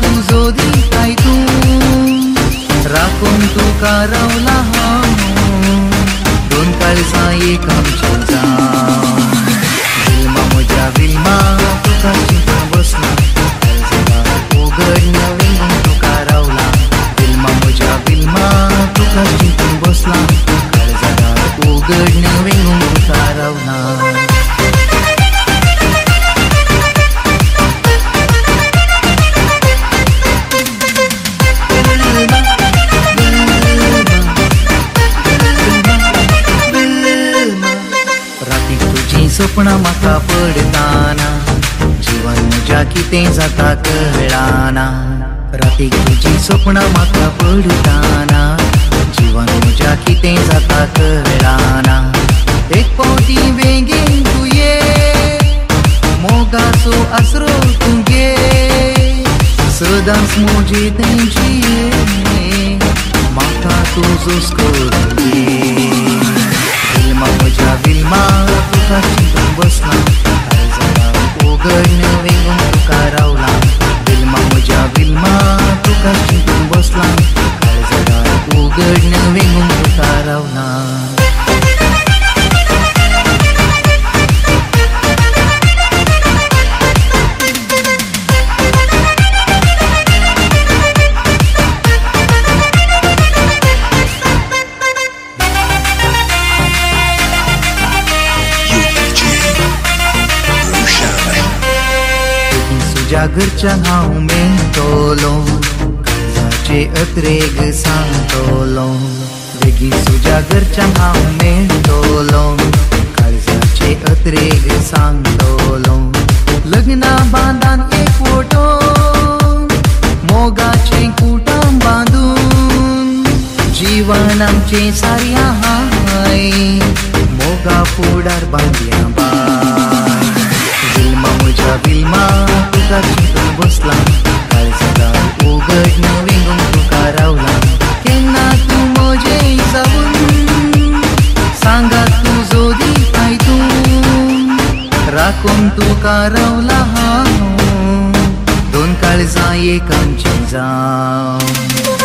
तुझो दिताय तू राखून तुका रावला हांव दोन काळजां एक आमची जावन विल्मा म्हज्या विल्मा तुका चिंतून बसला उगडण्या वेंगून तुका रावला विल्मा म्हज्या विल्मा तुका चिंतून बसला काळजां उगडण्या वेंगून तुका रावला सपना म्हाका पडताना जीवन म्हज्या कितें जाता कळाना रातीक तुजी सपना म्हाका पडताना जीवन म्हज्या कितें जाता कळाना एक फावटी बेगीन तूं ये मोगाचो आसरो तूं घे सदांच म्हजी तेंची म्हाका तुजोच करून दे विल्मा म्हज्या विल्मा तुका चिंतून बसला काळजां उगडण्या वेंगून तुका रावला विल्मा म्हज्या विल्मा तुका चिंतून बसला काळजां उगडण्या वेंगून तुका रावला तुज्या घरच्यान हांव मेळटलो काळजाचे अत्रेक सांगतलो बेगीन तुज्या घरच्यान हांव मेळटलो काळजाचे अत्रेक सांगतलो लग्ना बांदान एक फोटो मोगाचे कुटुंब बांदून जीवन आमचे सारया हाय मोगा फुडार बांदया बाय विल्मा म्हज्या विल्मा तुका चिंतून बसला काळजां उगडण्या वेंगून तुका रावला केन्ना तूं म्हजें जावून सांगात तुजो दिताय तूं राखून तुका रावला हांव दोन काळजां एक आमचीं जावन